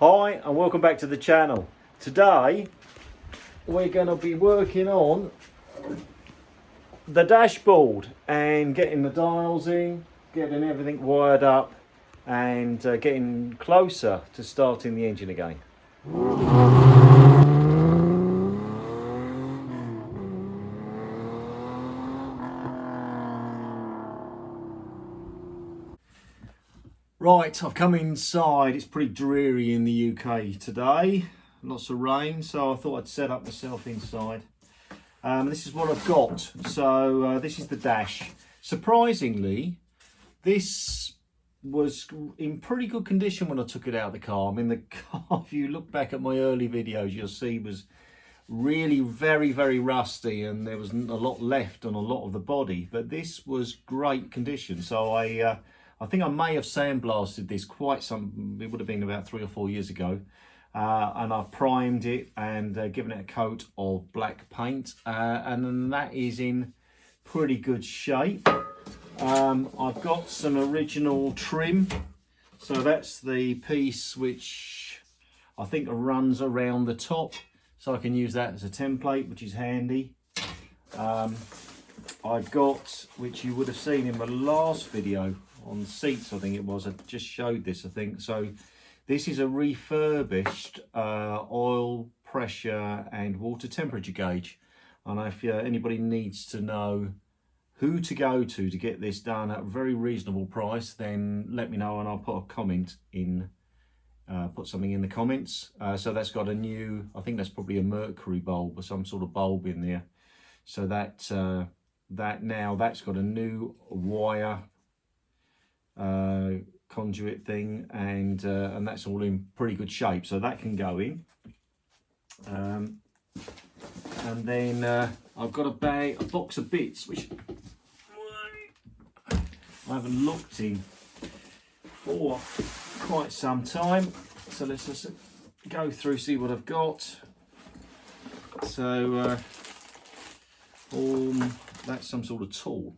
Hi and welcome back to the channel. Today we're going to be working on the dashboard and getting the dials in, getting everything wired up and getting closer to starting the engine again. Right, I've come inside. It's pretty dreary in the UK today. Lots of rain, so I thought I'd set up myself inside. This is what I've got. So this is the dash. Surprisingly, this was in pretty good condition when I took it out of the car. I mean, the car, if you look back at my early videos, you'll see was really very rusty, and there was a lot left on a lot of the body. But this was great condition. So I think I may have sandblasted this quite some, it would have been about 3 or 4 years ago. And I've primed it and given it a coat of black paint. And then that is in pretty good shape. I've got some original trim. So that's the piece which I think runs around the top. So I can use that as a template, which is handy. I've got, which you would have seen in my last video, on seats, I think it was. I just showed this, I think. So this is a refurbished oil pressure and water temperature gauge. And if anybody needs to know who to go to get this done at a very reasonable price, then let me know and I'll put a comment in, put something in the comments. So that's got a new, I think that's probably a mercury bulb or some sort of bulb in there. So that's got a new wire conduit thing, and that's all in pretty good shape, so that can go in. And then I've got a box of bits which I haven't looked in for quite some time, so let's just go through, see what I've got. So that's some sort of tool.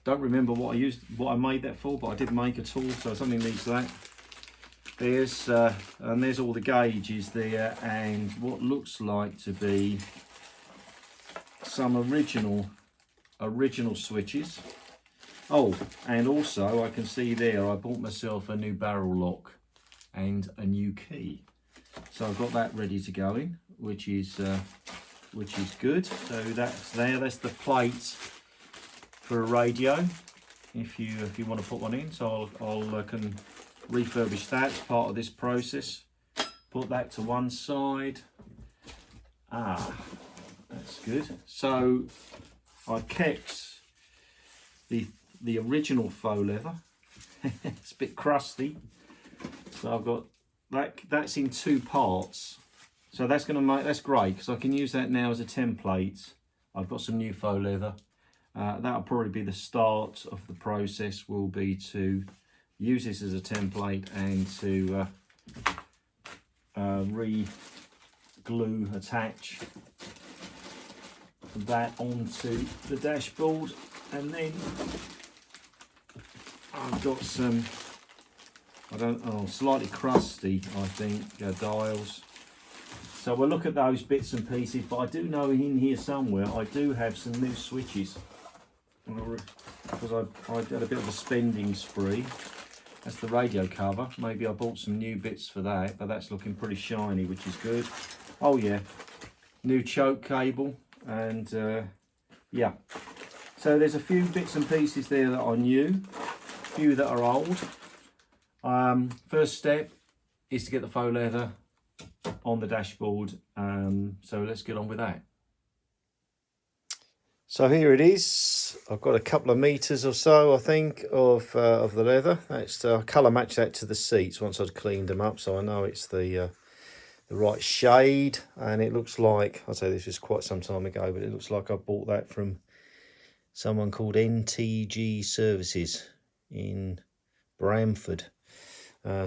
Don't remember what I made that for, but I did make a tool, so something needs that. There's and there's all the gauges there, and what looks like to be some original switches. Oh, and also I can see there I bought myself a new barrel lock and a new key, so I've got that ready to go in, which is good. So that's there. That's the plate for a radio, if you want to put one in. So I can refurbish that as part of this process. Put that to one side. That's good. So I kept the original faux leather. It's a bit crusty, so I've got that's in 2 parts. So that's great, because I can use that now as a template. I've got some new faux leather. That'll probably be the start of the process, will be to use this as a template and to re-glue, attach that onto the dashboard. And then I've got some, slightly crusty, I think, dials. So we'll look at those bits and pieces, but I do know in here somewhere I do have some new switches, because I did a bit of a spending spree. That's the radio cover. Maybe I bought some new bits for that, but that's looking pretty shiny, which is good. Oh yeah, new choke cable, and yeah. So there's a few bits and pieces there that are new, a few that are old. First step is to get the faux leather on the dashboard, so let's get on with that. So here it is. I've got a couple of meters or so, I think, of the leather. That's colour match that to the seats once I've cleaned them up, so I know it's the right shade. And it looks like, I'll say this was quite some time ago, but it looks like I bought that from someone called NTG Services in Bramford.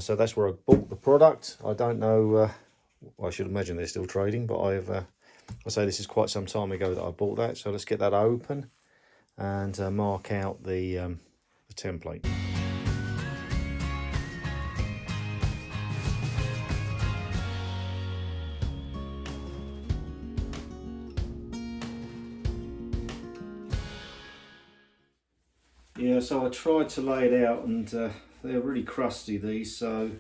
So that's where I bought the product. I don't know, I should imagine they're still trading, but I say this is quite some time ago that I bought that. So let's get that open and mark out the template. Yeah, so I tried to lay it out, and they're really crusty, these, so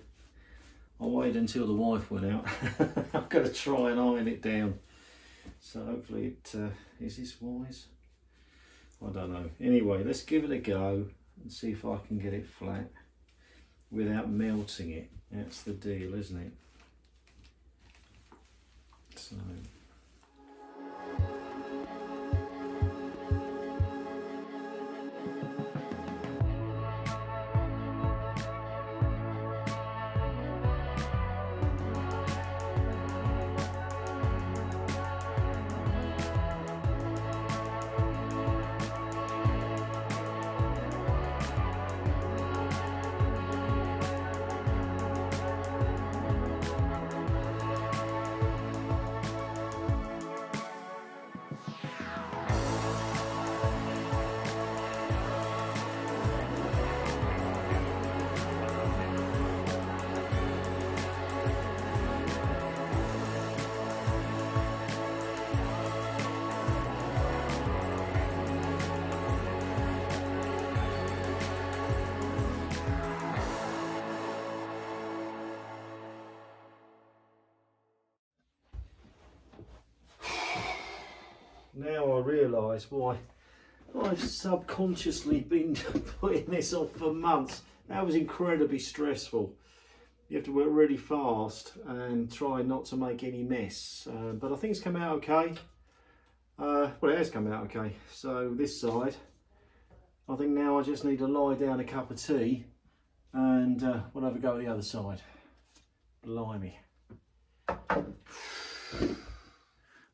I waited until the wife went out. I've got to try and iron it down. So hopefully it is this wise? I don't know. Anyway, let's give it a go and see if I can get it flat without melting it. That's the deal, isn't it? So now I realise why I've subconsciously been putting this off for months. That was incredibly stressful. You have to work really fast and try not to make any mess. But I think it's come out okay. Well, it has come out okay. So this side, I think now I just need to lie down a cup of tea and we'll have a go at the other side. Blimey.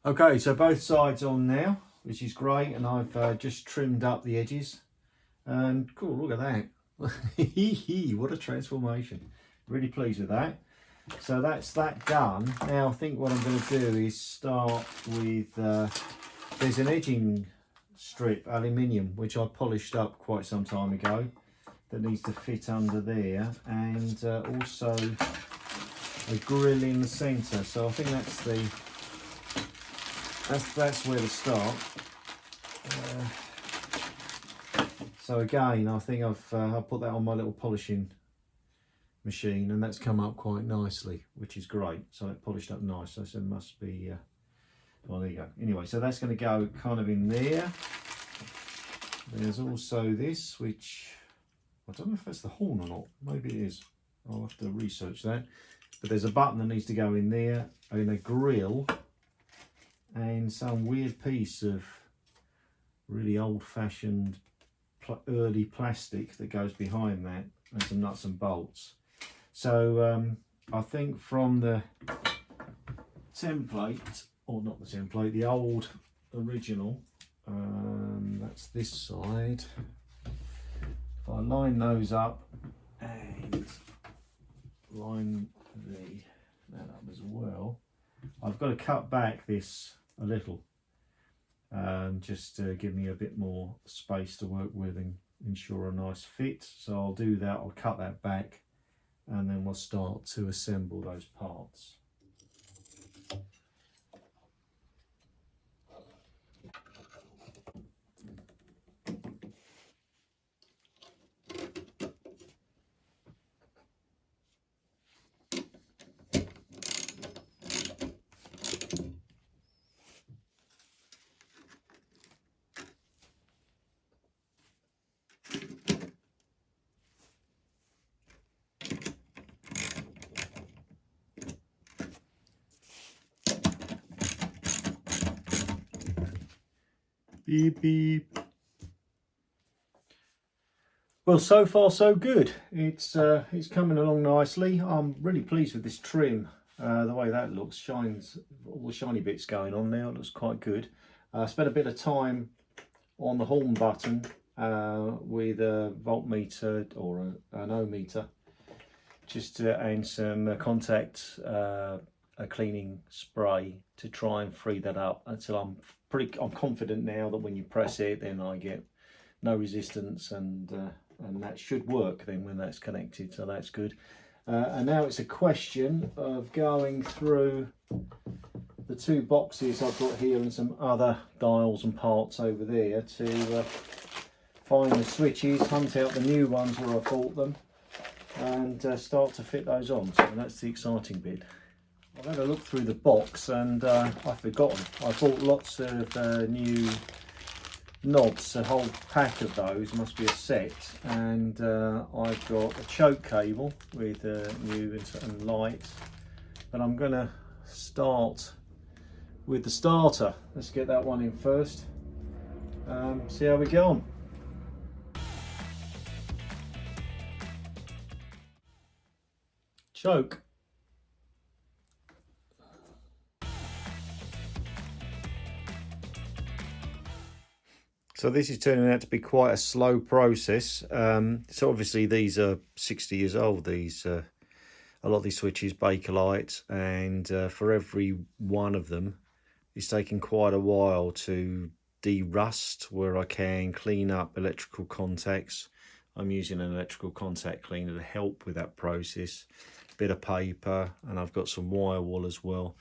Okay, so both sides on now, which is great, and I've just trimmed up the edges. And cool, look at that. What a transformation. Really pleased with that. So that's that done. Now I think what I'm going to do is start with, there's an edging strip, aluminium, which I polished up quite some time ago, that needs to fit under there, and also a grill in the centre. So I think that's where to start. So again, I think I've put that on my little polishing machine, and that's come up quite nicely, which is great. So it polished up nice. So it must be. Well, there you go. Anyway, so that's going to go kind of in there. There's also this, which I don't know if that's the horn or not. Maybe it is. I'll have to research that. But there's a button that needs to go in there, and a grill, and some weird piece of really old-fashioned early plastic that goes behind that, and some nuts and bolts. So I think from the template, or not the template, the old original, that's this side. If I line those up and line that up as well, I've got to cut back this a little, just to give me a bit more space to work with and ensure a nice fit. So I'll do that, I'll cut that back, and then we'll start to assemble those parts. Beep beep. Well, so far so good. It's coming along nicely. I'm really pleased with this trim. The way that looks, shines, all the shiny bits going on now. It looks quite good. I spent a bit of time on the horn button with a voltmeter or an ohm meter, just and some contact a cleaning spray to try and free that up until I'm confident now that when you press it, then I get no resistance, and that should work then when that's connected. So that's good. And now it's a question of going through the two boxes I've got here and some other dials and parts over there to find the switches, hunt out the new ones where I bought them, and start to fit those on. So that's the exciting bit. I've had a look through the box and I've forgotten. I bought lots of new knobs, a whole pack of those, must be a set, and I've got a choke cable with new and lights, but I'm going to start with the starter. Let's get that one in first, see how we get on. Choke. So this is turning out to be quite a slow process. So obviously these are 60 years old, these a lot of these switches, Bakelite, and for every one of them it's taken quite a while to de-rust, where I can clean up electrical contacts. I'm using an electrical contact cleaner to help with that process, bit of paper, and I've got some wire wool as well.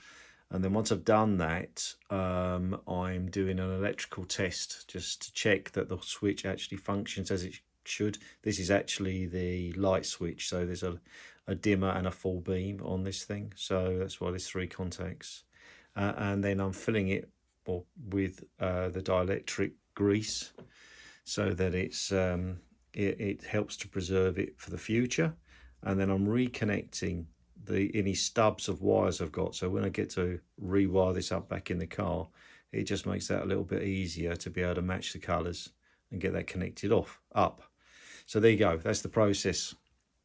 And then once I've done that, I'm doing an electrical test just to check that the switch actually functions as it should. This is actually the light switch, so there's a dimmer and a full beam on this thing. So that's why there's 3 contacts. And then I'm filling it with the dielectric grease so that it helps to preserve it for the future. And then I'm reconnecting any stubs of wires I've got, so when I get to rewire this up back in the car, it just makes that a little bit easier to be able to match the colours and get that connected up. So there you go, that's the process.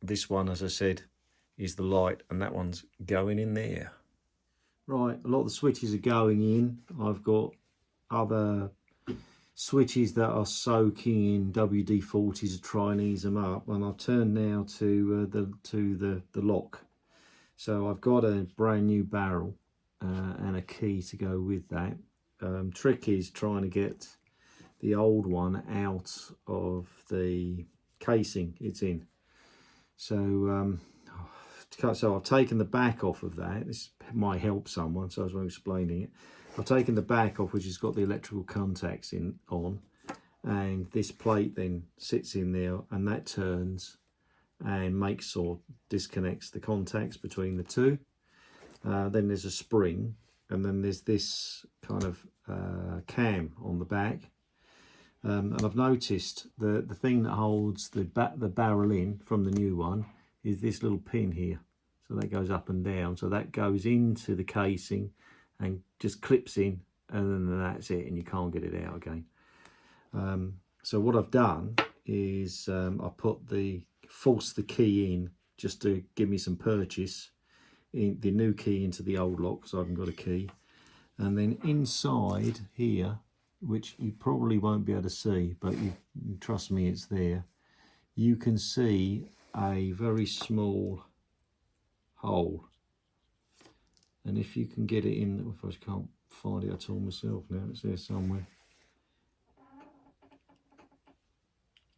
This one, as I said, is the light, and that one's going in there. Right, a lot of the switches are going in. I've got other switches that are soaking in WD-40s to try and ease them up, and I've turned now to the lock. So I've got a brand new barrel and a key to go with that. Trick is trying to get the old one out of the casing it's in. So I've taken the back off of that. This might help someone, so I was explaining it. I've taken the back off, which has got the electrical contacts on, and this plate then sits in there, and that turns and makes or disconnects the contacts between the two. Then there's a spring, and then there's this kind of cam on the back. And I've noticed the thing that holds the barrel in from the new one is this little pin here. So that goes up and down. So that goes into the casing and just clips in, and then that's it, and you can't get it out again. So what I've done is I forced the key in just to give me some purchase, in the new key into the old lock, so I haven't got a key. And then inside here, which you probably won't be able to see, but you trust me, it's there, you can see a very small hole. And if you can get it in, if I can't find it at all myself now, it's there somewhere.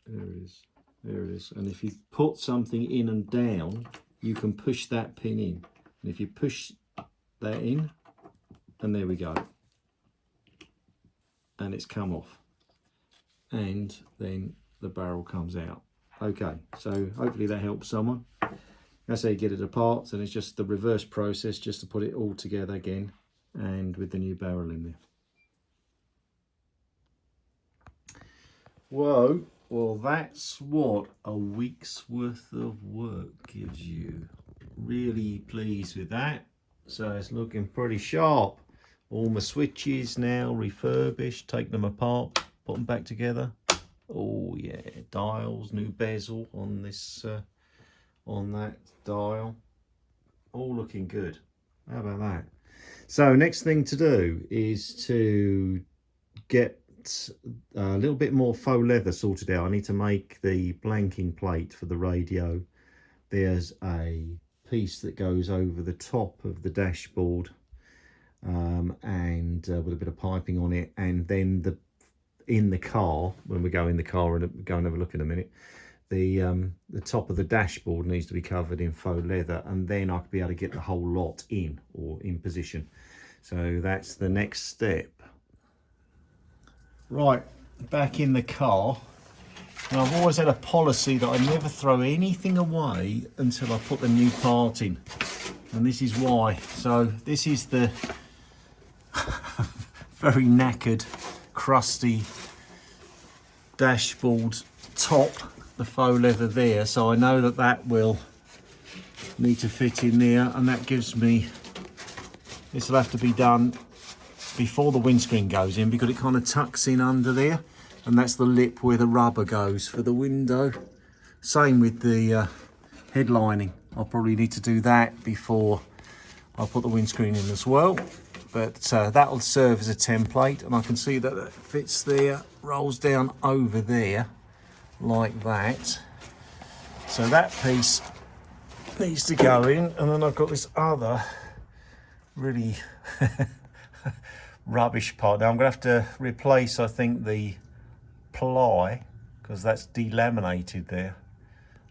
There it is. There it is. And if you put something in and down, you can push that pin in. And if you push that in, and there we go. And it's come off. And then the barrel comes out. Okay, so hopefully that helps someone. That's how you get it apart. And it's just the reverse process, just to put it all together again, and with the new barrel in there. Whoa. Well, that's what a week's worth of work gives you. Really pleased with that. So it's looking pretty sharp. All my switches now refurbished, take them apart, put them back together. Oh yeah, dials, new bezel on this, on that dial. All looking good. How about that? So next thing to do is to get a little bit more faux leather sorted out. I need to make the blanking plate for the radio. There's a piece that goes over the top of the dashboard, and with a bit of piping on it, and then in the car, when we go in the car and go and have a look in a minute, the top of the dashboard needs to be covered in faux leather, and then I could be able to get the whole lot in, or in position. So that's the next step. Right, back in the car, Now, I've always had a policy that I never throw anything away until I put the new part in, and this is why. So this is the very knackered, crusty dashboard top, the faux leather there, so I know that that will need to fit in there, and that gives me, this will have to be done before the windscreen goes in because it kind of tucks in under there, and that's the lip where the rubber goes for the window. Same with the headlining. I'll probably need to do that before I put the windscreen in as well, but that'll serve as a template, and I can see that it fits there, rolls down over there like that. So that piece needs to go in, and then I've got this other really rubbish part. Now I'm going to have to replace, I think, the ply because that's delaminated there.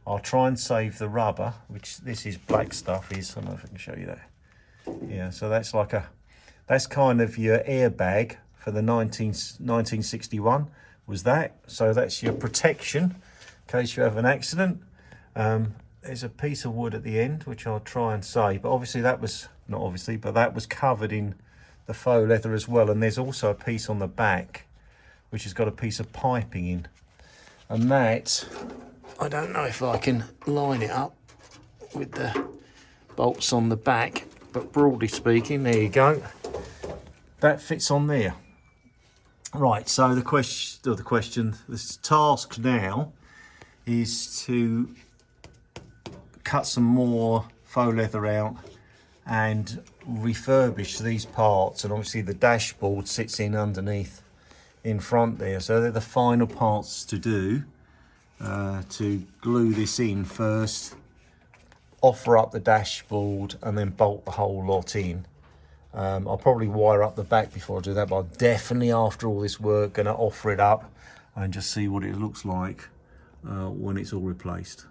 I'll try and save the rubber, which this is black stuff is. I don't know if I can show you that. Yeah, so that's like a, that's kind of your airbag for the 1961 was that. So that's your protection in case you have an accident. There's a piece of wood at the end which I'll try and save, but obviously that was, not obviously, but that was covered in the faux leather as well. And there's also a piece on the back which has got a piece of piping in, and that, I don't know if I can line it up with the bolts on the back, but broadly speaking, there you go, that fits on there. Right, so this task now is to cut some more faux leather out and refurbish these parts, and obviously the dashboard sits in underneath in front there, so they're the final parts to do, to glue this in first, offer up the dashboard, and then bolt the whole lot in. I'll probably wire up the back before I do that, but I'm definitely, after all this work, going to offer it up and just see what it looks like when it's all replaced.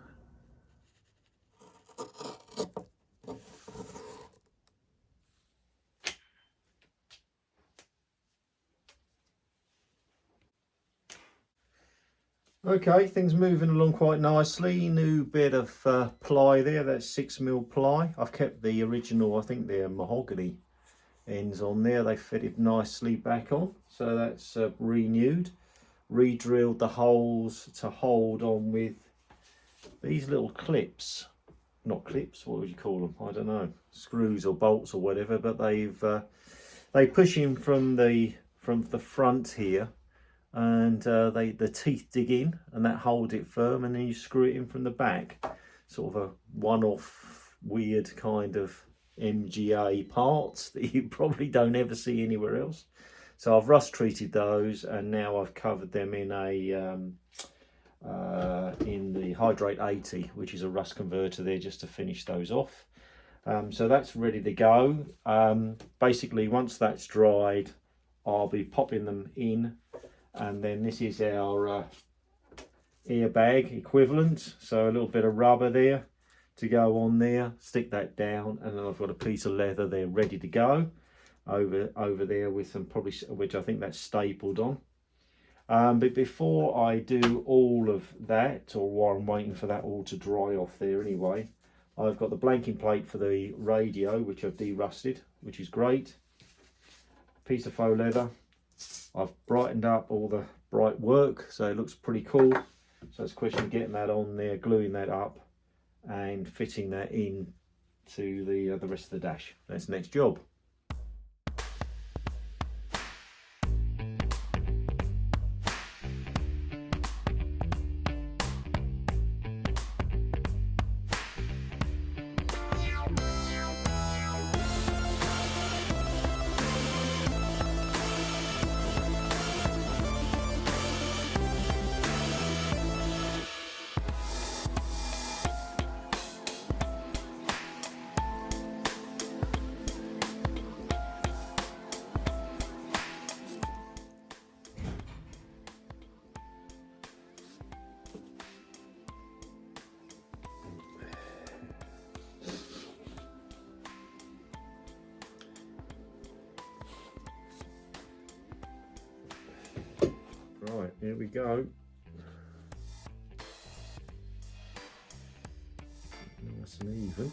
Okay, things moving along quite nicely. New bit of ply there, that's 6mm ply. I've kept the original, I think they're mahogany ends on there. They fitted nicely back on, so that's renewed. Re-drilled the holes to hold on with these little clips. Not clips, what would you call them? I don't know, screws or bolts or whatever, but they push in from the front here, and the teeth dig in and that hold it firm, and then you screw it in from the back. Sort of a one-off weird kind of MGA parts that you probably don't ever see anywhere else. So I've rust treated those, and now I've covered them in the Hydrate 80, which is a rust converter there, just to finish those off. So that's ready to go. Basically, once that's dried, I'll be popping them in. And then this is our airbag equivalent, so a little bit of rubber there to go on there, stick that down, and then I've got a piece of leather there ready to go over there with some, probably, which I think that's stapled on. But before I do all of that, or while I'm waiting for that all to dry off there anyway, I've got the blanking plate for the radio, which I've de-rusted, which is great. Piece of faux leather. I've brightened up all the bright work, so it looks pretty cool. So it's a question of getting that on there, gluing that up, and fitting that in to the rest of the dash. That's the next job. Right, here we go. even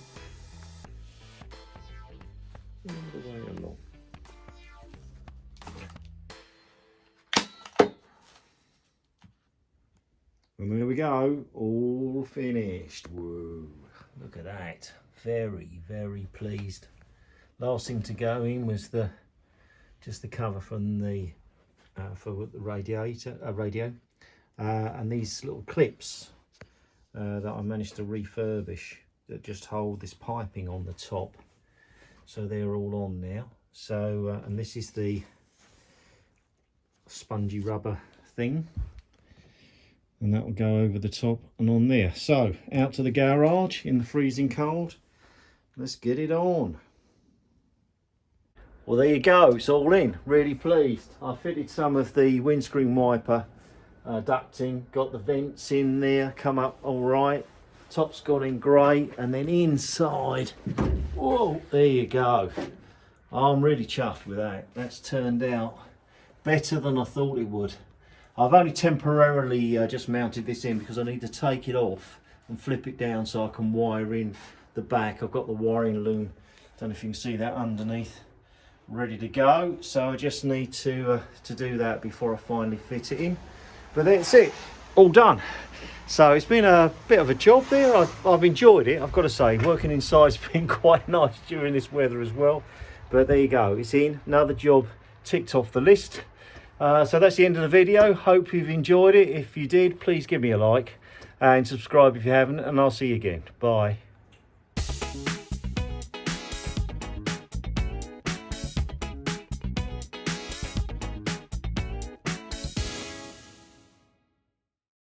all the way along. And there we go, all finished. Whoa, look at that. Very, very pleased. Last thing to go in was just the cover from the for the radio, and these little clips that I managed to refurbish that just hold this piping on the top. So they're all on now. So and this is the spongy rubber thing, and that will go over the top and on there. So out to the garage in the freezing cold. Let's get it on. Well, there you go, it's all in. Really pleased. I fitted some of the windscreen wiper ducting, got the vents in there, come up all right. Top's gone in great, and then inside, whoa, there you go. I'm really chuffed with that. That's turned out better than I thought it would. I've only temporarily just mounted this in because I need to take it off and flip it down so I can wire in the back. I've got the wiring loom, don't know if you can see that underneath, ready to go. So I just need to do that before I finally fit it in. But that's it, all done. So it's been a bit of a job there. I've enjoyed it, I've got to say. Working inside's been quite nice during this weather as well. But there you go, it's in, another job ticked off the list. So that's the end of the video. Hope you've enjoyed it. If you did, please give me a like and subscribe if you haven't, and I'll see you again. Bye.